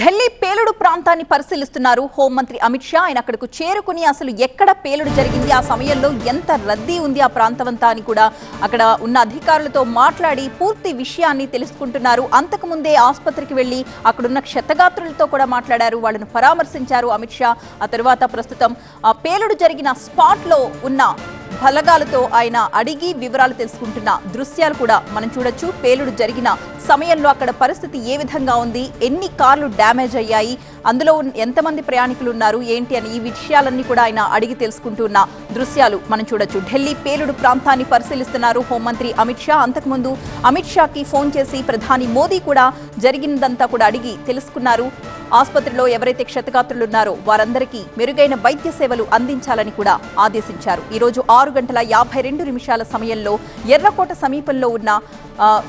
ఢిల్లీ పేలుడు ప్రాంతాన్ని పరిశీలిస్తున్నారు హోంమంత్రి అమిత్ షా. ఆయన అక్కడకు చేరుకుని అసలు ఎక్కడ పేలుడు జరిగింది, ఆ సమయంలో ఎంత రద్దీ ఉంది ఆ ప్రాంతమంతా అని కూడా అక్కడ ఉన్న అధికారులతో మాట్లాడి పూర్తి విషయాన్ని తెలుసుకుంటున్నారు. అంతకుముందే ఆసుపత్రికి వెళ్లి అక్కడున్న క్షతగాత్రులతో కూడా మాట్లాడారు, వాళ్ళను పరామర్శించారు అమిత్ షా. ఆ తర్వాత ప్రస్తుతం ఆ పేలుడు జరిగిన స్పాట్లో ఉన్న బలగాలతో ఆయన అడిగి వివరాలు తెలుసుకుంటున్న దృశ్యాలు కూడా మనం చూడొచ్చు. పేలుడు జరిగిన సమయంలో అక్కడ పరిస్థితి ఏ విధంగా ఉంది, ఎన్ని కార్లు డ్యామేజ్ అయ్యాయి, అందులో ఎంతమంది ప్రయాణికులు ఉన్నారు ఏంటి అని ఈ విషయాలన్నీ కూడా ఆయన అడిగి తెలుసుకుంటున్న దృశ్యాలు మనం చూడొచ్చు. ఢిల్లీ పేలుడు ప్రాంతాన్ని పరిశీలిస్తున్నారు హోంమంత్రి అమిత్ షా. అంతకుముందు అమిత్ షాకి ఫోన్ చేసి ప్రధాని మోదీ కూడా జరిగినదంతా కూడా అడిగి తెలుసుకున్నారు. ఆసుపత్రిలో ఎవరైతే క్షతగాత్రులు ఉన్నారో వారందరికీ మెరుగైన వైద్య సేవలు అందించాలని కూడా ఆదేశించారు. ఈరోజు 6:52 సమయంలో ఎర్రకోట సమీపంలో ఉన్న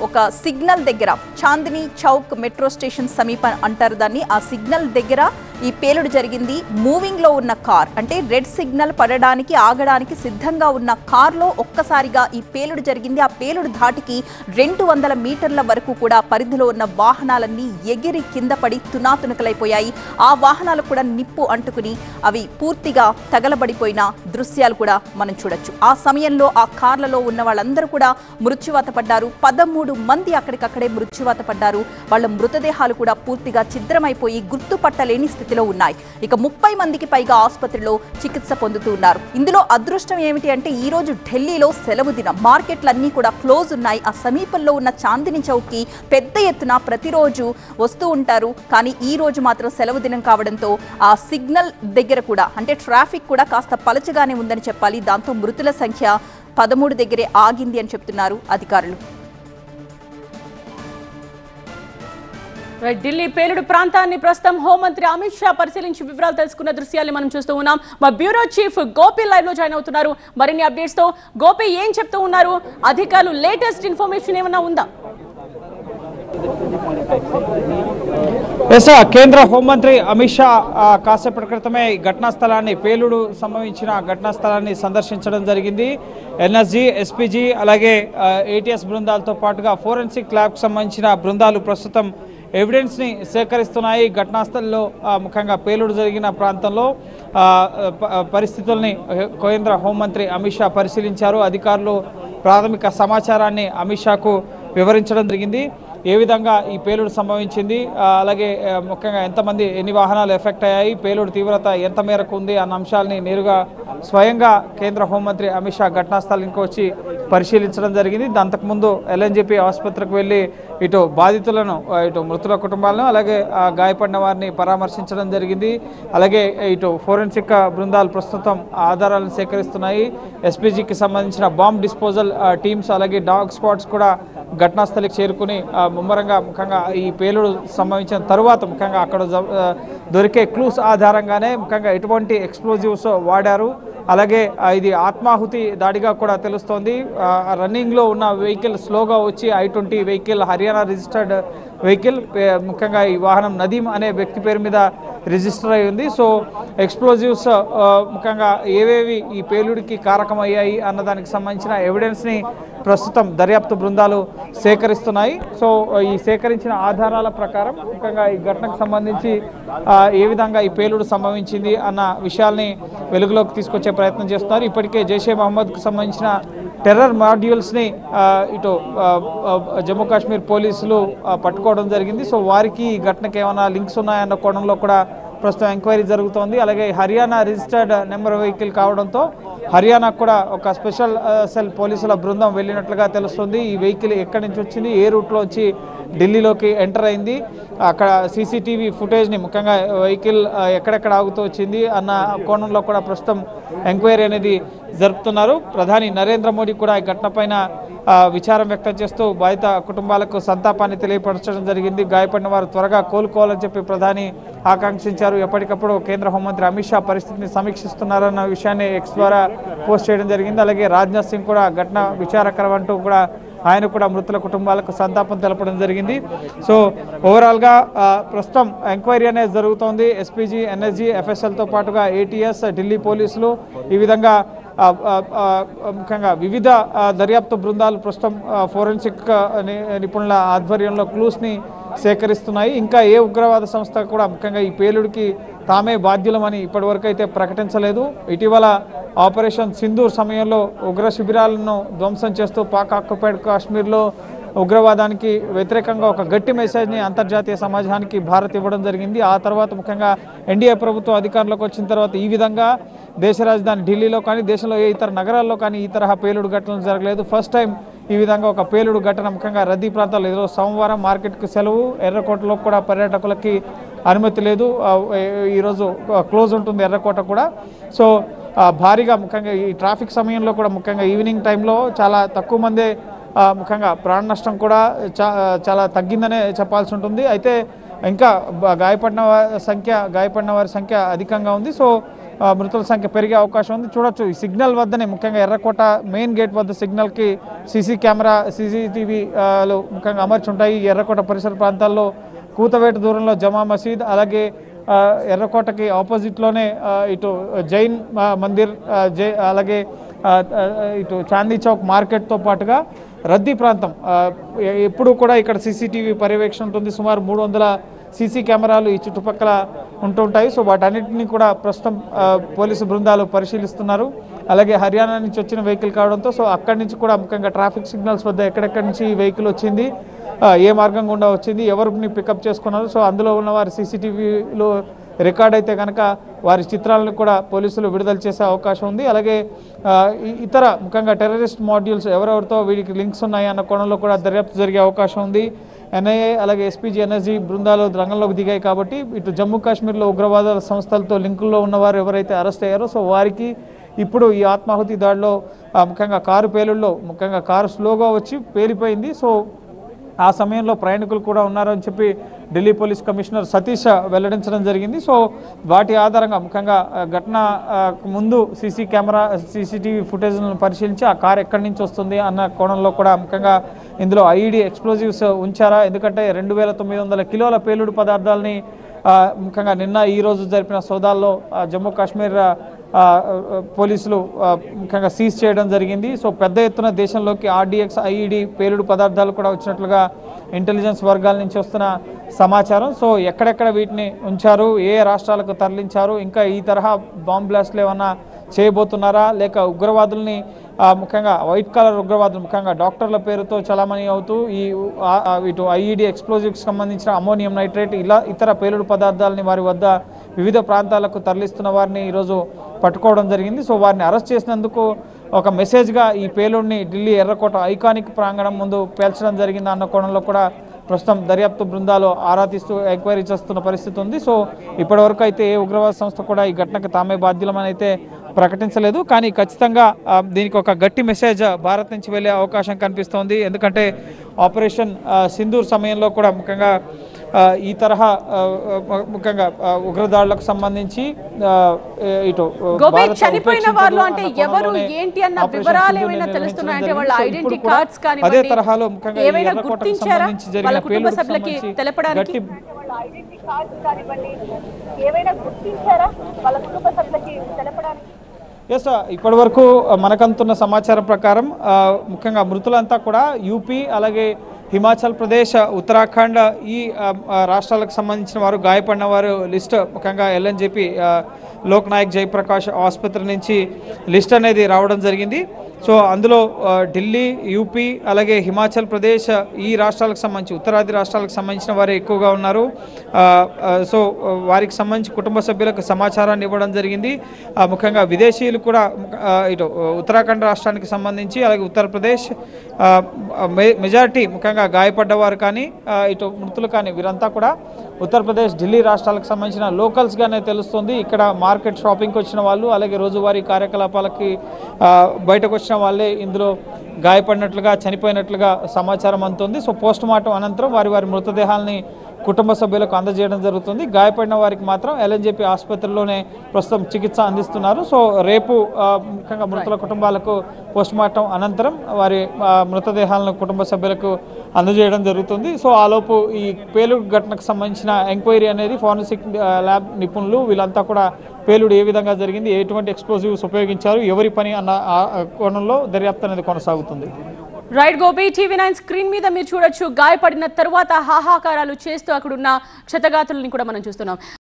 ఒక సిగ్నల్ దగ్గర, చాందినీ చౌక్ మెట్రో స్టేషన్ సమీపం అంటారు దాన్ని, ఆ సిగ్నల్ దగ్గర ఈ పేలుడు జరిగింది. మూవింగ్ లో ఉన్న కార్, అంటే రెడ్ సిగ్నల్ పడడానికి ఆగడానికి సిద్ధంగా ఉన్న కార్లో ఒక్కసారిగా ఈ పేలుడు జరిగింది. ఆ పేలుడు ధాటికి 200 మీటర్ల వరకు కూడా పరిధిలో ఉన్న వాహనాలన్నీ ఎగిరి కింద పడి తునాతునకలైపోయాయి. ఆ వాహనాలు కూడా నిప్పు అంటుకుని అవి పూర్తిగా తగలబడిపోయిన దృశ్యాలు కూడా మనం చూడొచ్చు. ఆ సమయంలో ఆ కార్లలో ఉన్న వాళ్ళందరూ కూడా మృత్యువాత పడ్డారు. 13 మంది అక్కడికక్కడే మృత్యువాత పడ్డారు. వాళ్ళ మృతదేహాలు కూడా పూర్తిగా ఛిద్రమైపోయి గుర్తుపట్టలేని స్థితిలో ఉన్నాయి. ఇక 30 మందికి పైగా ఆసుపత్రిలో చికిత్స పొందుతూ ఉన్నారు. ఇందులో అదృష్టం ఏమిటి అంటే ఈ రోజు ఢిల్లీలో సెలవు దినం, మార్కెట్లన్నీ కూడా క్లోజ్ ఉన్నాయి. ఆ సమీపంలో ఉన్న చాందినీ చౌక్కి పెద్ద ఎత్తున ప్రతిరోజు వస్తూ ఉంటారు. కానీ ఈ రోజు మాత్రం సెలవు దినం కావడంతో ఆ సిగ్నల్ దగ్గర కూడా, అంటే ట్రాఫిక్ కూడా కాస్త పలచగానే ఉందని చెప్పాలి. దాంతో మృతుల సంఖ్య 13 దగ్గరే ఆగింది అని చెప్తున్నారు అధికారులు. ఢిల్లీ పేలుడు ప్రాంతాన్ని ప్రస్తుతం హోంమంత్రి అమిత్ షా పరిశీలించి వివరాలు తెలుసుకున్న దృశ్యాన్ని మనం చూస్తూ ఉన్నాం. మా బ్యూరో చీఫ్ గోపి లైవ్ లో జాయిన్ అవుతున్నారు మరిన్ని అప్డేట్స్ తో. గోపి, ఏం చెప్తూ ఉన్నారు అధికారులు? లేటెస్ట్ ఇన్ఫర్మేషన్ ఏమన్నా ఉందా? కేంద్ర హోంమంత్రి అమిత్ షా కాసేపటి క్రితమే ఘటనా స్థలాన్ని, పేలుడు సంభవించిన ఘటనా స్థలాన్ని సందర్శించడం జరిగింది. ఎన్ఎస్జీ, ఎస్పీజీ అలాగే ఏటీఎస్ బృందాలతో పాటుగా ఫోరెన్సిక్ ల్యాబ్కి సంబంధించిన బృందాలు ప్రస్తుతం ఎవిడెన్స్ని సేకరిస్తున్నాయి. ఘటనా స్థలంలో ముఖ్యంగా పేలుడు జరిగిన ప్రాంతంలో పరిస్థితుల్ని కేంద్ర హోంమంత్రి అమిత్ షా పరిశీలించారు. అధికారులు ప్రాథమిక సమాచారాన్ని అమిత్ షాకు వివరించడం జరిగింది. ఏ విధంగా ఈ పేలుడు సంభవించింది, అలాగే ముఖ్యంగా ఎంతమంది, ఎన్ని వాహనాలు ఎఫెక్ట్ అయ్యాయి, పేలుడు తీవ్రత ఎంత మేరకు ఉంది అన్న అంశాలని నేరుగా స్వయంగా కేంద్ర హోంమంత్రి అమిత్ షా ఘటనా స్థలానికి వచ్చి పరిశీలించడం జరిగింది. అంతకుముందు ఎల్ఎన్జేపీ ఆసుపత్రికి వెళ్ళి ఇటు బాధితులను, ఇటు మృతుల కుటుంబాలను, అలాగే గాయపడిన వారిని పరామర్శించడం జరిగింది. అలాగే ఇటు ఫోరెన్సిక్ బృందాలు ప్రస్తుతం ఆధారాలను సేకరిస్తున్నాయి. ఎస్పీజీకి సంబంధించిన బాంబ్ డిస్పోజల్ టీమ్స్ అలాగే డాగ్ స్క్వాడ్స్ కూడా ఘటనా స్థలికి చేరుకుని ముమ్మరంగా ముఖ్యంగా ఈ పేలుడు సంభవించిన తరువాత ముఖ్యంగా అక్కడ దొరికే క్లూస్ ఆధారంగానే ముఖ్యంగా ఎటువంటి ఎక్స్ప్లోజివ్స్ వాడారు, అలాగే ఇది ఆత్మాహుతి దాడిగా కూడా తెలుస్తోంది. రన్నింగ్లో ఉన్న వెహికల్ స్లోగా వచ్చి I-20 vehicle, Haryana registered vehicle, ముఖ్యంగా ఈ వాహనం నదీం అనే వ్యక్తి పేరు మీద రిజిస్టర్ అయి ఉంది. సో ఎక్స్ప్లోజివ్స్ ముఖ్యంగా ఏవేవి ఈ పేలుడికి కారకమయ్యాయి అన్నదానికి సంబంధించిన ఎవిడెన్స్ని ప్రస్తుతం దర్యాప్తు బృందాలు సేకరిస్తున్నాయి. సో ఈ సేకరించిన ఆధారాల ప్రకారం ముఖ్యంగా ఈ ఘటనకు సంబంధించి ఏ విధంగా ఈ పేలుడు సంభవించింది అన్న విషయాల్ని వెలుగులోకి తీసుకొచ్చే ప్రయత్నం చేస్తున్నారు. ఇప్పటికే జైషే మహమ్మద్కు సంబంధించిన టెర్రర్ మాడ్యూల్స్ని ఇటు జమ్మూ కాశ్మీర్ పోలీసులు పట్టుకోవడం జరిగింది. సో వారికి ఈ ఘటనకు ఏమైనా లింక్స్ ఉన్నాయన్న కోణంలో కూడా ప్రస్తుతం ఎంక్వైరీ జరుగుతోంది. అలాగే హర్యానా రిజిస్టర్డ్ నెంబర్ వెహికల్ కావడంతో హర్యానాకు కూడా ఒక స్పెషల్ సెల్ పోలీసుల బృందం వెళ్ళినట్లుగా తెలుస్తుంది. ఈ వెహికల్ ఎక్కడి నుంచి వచ్చింది, ఏ రూట్లో వచ్చి ఢిల్లీలోకి ఎంటర్ అయింది, అక్కడ సీసీటీవీ ఫుటేజ్ని, ముఖ్యంగా వెహికల్ ఎక్కడెక్కడ ఆగుతూ వచ్చింది అన్న కోణంలో కూడా ప్రస్తుతం ఎంక్వైరీ అనేది జరుపుతున్నారు. ప్రధాని నరేంద్ర మోడీ కూడా ఈ ఘటన పైన విచారం వ్యక్తం చేస్తూ బాధిత కుటుంబాలకు సంతాపాన్ని తెలియపరచడం జరిగింది. గాయపడిన వారు త్వరగా కోలుకోవాలని చెప్పి ప్రధాని ఆకాంక్షించారు. ఎప్పటికప్పుడు కేంద్ర హోంమంత్రి అమిత్ షా పరిస్థితిని సమీక్షిస్తున్నారన్న విషయాన్ని ఎక్స్ ద్వారా పోస్ట్ చేయడం జరిగింది. అలాగే రాజ్నాథ్ సింగ్ కూడా ఘటన విచారకరం అంటూ కూడా ఆయన కూడా మృతుల కుటుంబాలకు సంతాపం తెలపడం జరిగింది. సో ఓవరాల్గా ప్రస్తుతం ఎంక్వైరీ అనేది జరుగుతోంది. ఎస్పీజీ, ఎన్ఎస్జీ, ఎఫ్ఎస్ఎల్తో పాటుగా ఏటీఎస్, ఢిల్లీ పోలీసులు ఈ విధంగా ముఖ్యంగా వివిధ దర్యాప్తు బృందాలు ప్రస్తుతం ఫోరెన్సిక్ నిపుణుల ఆధ్వర్యంలో క్లూస్ని సేకరిస్తున్నాయి. ఇంకా ఏ ఉగ్రవాద సంస్థ కూడా ముఖ్యంగా ఈ పేలుడికి తామే బాధ్యులమని ఇప్పటివరకు అయితే ప్రకటించలేదు. ఇటీవల ఆపరేషన్ సింధూర్ సమయంలో ఉగ్ర శిబిరాలను ధ్వంసం చేస్తూ పాక్ ఆక్యుపైడ్ కాశ్మీర్లో ఉగ్రవాదానికి వ్యతిరేకంగా ఒక గట్టి మెసేజ్ని అంతర్జాతీయ సమాజానికి భారత్ ఇవ్వడం జరిగింది. ఆ తర్వాత ముఖ్యంగా ఎన్డీఏ ప్రభుత్వం అధికారంలోకి వచ్చిన తర్వాత ఈ విధంగా దేశ రాజధాని ఢిల్లీలో కానీ దేశంలో ఏ ఇతర నగరాల్లో కానీ ఈ తరహా పేలుడు ఘటనలు జరగలేదు. ఫస్ట్ టైం ఈ విధంగా ఒక పేలుడు ఘటన ముఖ్యంగా రద్దీ ప్రాంతాల్లో ఈరోజు సోమవారం మార్కెట్కి సెలవు, ఎర్రకోటలో కూడా పర్యాటకులకి అనుమతి లేదు, ఈరోజు క్లోజ్ ఉంటుంది ఎర్రకోట కూడా. సో భారీగా ముఖ్యంగా ఈ ట్రాఫిక్ సమయంలో కూడా ముఖ్యంగా ఈవినింగ్ టైంలో చాలా తక్కువ మందే ముఖ్యంగా ప్రాణ నష్టం కూడా చాలా తగ్గిందనే చెప్పాల్సి ఉంటుంది. అయితే ఇంకా గాయపడిన వారి సంఖ్య అధికంగా ఉంది. సో మృతుల సంఖ్య పెరిగే అవకాశం ఉంది. చూడొచ్చు ఈ సిగ్నల్ వద్దనే ముఖ్యంగా ఎర్రకోట మెయిన్ గేట్ వద్ద సిగ్నల్కి సీసీటీవీలు ముఖ్యంగా అమర్చి ఉంటాయి. ఈ ఎర్రకోట పరిసర ప్రాంతాల్లో కూతవేటు దూరంలో జమా మసీద్, అలాగే ఎర్రకోటకి ఆపోజిట్లోనే ఇటు జైన్ మందిర్, అలాగే ఇటు చాందీ చౌక్ మార్కెట్తో పాటుగా రద్దీ ప్రాంతం ఎప్పుడు కూడా ఇక్కడ సీసీటీవీ పర్యవేక్షణ ఉంటుంది. సుమారు 300 సీసీ కెమెరాలు ఈ చుట్టుపక్కల ఉంటుంటాయి. సో వాటన్నిటిని కూడా ప్రస్తుతం పోలీసు బృందాలు పరిశీలిస్తున్నారు. అలాగే హర్యానా నుంచి వచ్చిన వెహికల్ కావడంతో సో అక్కడి నుంచి కూడా ముఖ్యంగా ట్రాఫిక్ సిగ్నల్స్ వద్ద ఎక్కడెక్కడి నుంచి ఈ వెహికల్ వచ్చింది, ఏ మార్గం గుండా వచ్చింది, ఎవరిని పికప్ చేసుకున్నారు, సో అందులో ఉన్న వారి సీసీటీవీలో రికార్డ్ అయితే కనుక వారి చిత్రాలను కూడా పోలీసులు విడుదల చేసే అవకాశం ఉంది. అలాగే ఇతర ముఖ్యంగా టెర్రరిస్ట్ మాడ్యూల్స్ ఎవరెవరితో వీరికి లింక్స్ ఉన్నాయి అన్న కోణంలో కూడా దర్యాప్తు జరిగే అవకాశం ఉంది. ఎన్ఐఏ అలాగే ఎస్పీజీ ఎనర్జీ బృందాలు రంగంలోకి దిగాయి కాబట్టి ఇటు జమ్మూ కాశ్మీర్లో ఉగ్రవాద సంస్థలతో లింకుల్లో ఉన్నవారు ఎవరైతే అరెస్ట్ అయ్యారో సో వారికి ఇప్పుడు ఈ ఆత్మాహుతి దాడిలో ముఖ్యంగా కారు పేలుల్లో ముఖ్యంగా కారు స్లోగా వచ్చి పేలిపోయింది. సో ఆ సమయంలో ప్రయాణికులు కూడా ఉన్నారని చెప్పి ఢిల్లీ పోలీస్ కమిషనర్ సతీష్ వెల్లడించడం జరిగింది. సో వాటి ఆధారంగా ముఖ్యంగా ఘటన ముందు సీసీటీవీ ఫుటేజ్లను పరిశీలించి ఆ కారు ఎక్కడి నుంచి వస్తుంది అన్న కోణంలో కూడా ముఖ్యంగా ఇందులో ఐఈడీ ఎక్స్ప్లోజివ్స్ ఉంచారా, ఎందుకంటే 2900 కిలోల పేలుడు పదార్థాలని ముఖ్యంగా నిన్న ఈరోజు జరిపిన సోదాల్లో జమ్మూ కాశ్మీర్ పోలీసులు ముఖ్యంగా సీజ్ చేయడం జరిగింది. సో పెద్ద ఎత్తున దేశంలోకి ఆర్డీఎక్స్ ఐఈడీ పేలుడు పదార్థాలు కూడా వచ్చినట్లుగా ఇంటెలిజెన్స్ వర్గాల నుంచి వస్తున్న సమాచారం. సో ఎక్కడెక్కడ వీటిని ఉంచారు, ఏ రాష్ట్రాలకు తరలించారు, ఇంకా ఈ తరహా బాంబ్ బ్లాస్ట్లు ఏమన్నా చేయబోతున్నారా, లేక ఉగ్రవాదుల్ని ముఖ్యంగా వైట్ కలర్ ఉగ్రవాదులు ముఖ్యంగా డాక్టర్ల పేరుతో చలామణి అవుతూ ఇటు ఐఈడీ ఎక్స్ప్లోజివ్కి సంబంధించిన అమోనియం నైట్రేట్ ఇలా ఇతర పేలుడు పదార్థాలని వారి వద్ద వివిధ ప్రాంతాలకు తరలిస్తున్న వారిని ఈరోజు పట్టుకోవడం జరిగింది. సో వారిని అరెస్ట్ చేసినందుకు ఒక మెసేజ్గా ఈ పేలుడిని ఢిల్లీ ఎర్రకోట ఐకానిక్ ప్రాంగణం ముందు పేల్చడం జరిగింది అన్న కోణంలో కూడా ప్రస్తుతం దర్యాప్తు బృందాలు ఆరా తీస్తూ ఎంక్వైరీ చేస్తున్న పరిస్థితి ఉంది. సో ఇప్పటివరకు అయితే ఏ ఉగ్రవాద సంస్థ కూడా ఈ ఘటనకు తామే బాధ్యులమని అయితే ప్రకటించలేదు. కానీ ఖచ్చితంగా దీనికి ఒక గట్టి మెసేజ్ భారత్ నుంచి వెళ్ళే అవకాశం కనిపిస్తోంది. ఎందుకంటే ఆపరేషన్ సింధూర్ సమయంలో కూడా ముఖ్యంగా ఈ తరహా ముఖ్యంగా ఉగ్రదాడులకు సంబంధించి ఇటు చనిపోయిన వాళ్ళు అంటే ఎవరు ఏంటి అన్న వివరాలు ఏమైనా తెలుస్తున్నాయంటే వాళ్ళ ఐడెంటిటీ కార్డ్స్ కానీ అదే తరహాలో ముఖ్యంగా ఏమైనా గుర్తించారా వాళ్ళ కుటుంబ సభ్యులకి తెలపడానికి ఐడెంటిటీ కార్డ్స్ కానివ్వండి ఏమైనా గుర్తించారా వాళ్ళ కుటుంబ సభ్యులకి తెలపడానికి? ఎస్, ఇప్పటి వరకు మనకంతున్న సమాచారం ప్రకారం ముఖ్యంగా మృతులంతా కూడా యూపీ అలాగే హిమాచల్ ప్రదేశ్, ఉత్తరాఖండ్ ఈ రాష్ట్రాలకు సంబంధించిన వారు, గాయపడిన వారు లిస్ట్ ముఖ్యంగా ఎల్ఎన్జేపీ లోక్ నాయక్ జయప్రకాష్ ఆసుపత్రి నుంచి లిస్ట్ అనేది రావడం జరిగింది. సో అందులో ఢిల్లీ, యూపీ అలాగే హిమాచల్ ప్రదేశ్ ఈ రాష్ట్రాలకు సంబంధించి ఉత్తరాది రాష్ట్రాలకు సంబంధించిన వారు ఎక్కువగా ఉన్నారు. సో వారికి సంబంధించి కుటుంబ సభ్యులకు సమాచారాన్ని ఇవ్వడం జరిగింది. ముఖ్యంగా విదేశీయులు కూడా ఇటు ఉత్తరాఖండ్ రాష్ట్రానికి సంబంధించి అలాగే ఉత్తరప్రదేశ్ మెజారిటీ ముఖ్యంగా గాయపడ్డవారు కానీ ఇటు మృతులు కానీ వీరంతా కూడా ఉత్తరప్రదేశ్, ఢిల్లీ రాష్ట్రాలకు సంబంధించిన లోకల్స్గానే తెలుస్తుంది. ఇక్కడ మార్కెట్ షాపింగ్కి వచ్చిన వాళ్ళు అలాగే రోజువారీ కార్యకలాపాలకి బయటకు వచ్చిన వాళ్ళే ఇందులో గాయపడినట్లుగా, చనిపోయినట్లుగా సమాచారం అందుతుంది. సో పోస్ట్ మార్టం అనంతరం వారి మృతదేహాలని కుటుంబ సభ్యులకు అందజేయడం జరుగుతుంది. గాయపడిన వారికి మాత్రం ఎల్ఎన్జేపీ ఆసుపత్రిలోనే ప్రస్తుతం చికిత్స అందిస్తున్నారు. సో రేపు ముఖ్యంగా మృతుల కుటుంబాలకు పోస్ట్మార్టం అనంతరం వారి మృతదేహాలను కుటుంబ సభ్యులకు అందజేయడం జరుగుతుంది. సో ఆలోపు ఈ పేలుడు ఘటనకు సంబంధించిన ఎంక్వైరీ అనేది ఫోరెన్సిక్ ల్యాబ్ నిపుణులు వీళ్ళంతా కూడా పేలుడు ఏ విధంగా జరిగింది, ఎటువంటి ఎక్స్ప్లోజివ్స్ ఉపయోగించారు, ఎవరి పని అన్న కోణంలో దర్యాప్తు అనేది కొనసాగుతుంది. రైట్ గోపి, TV9 స్క్రీన్ మీద మీరు చూడొచ్చు గాయపడిన తర్వాత హాహాకారాలు చేస్తూ అక్కడున్న క్షతగాతులని కూడా మనం చూస్తున్నాం.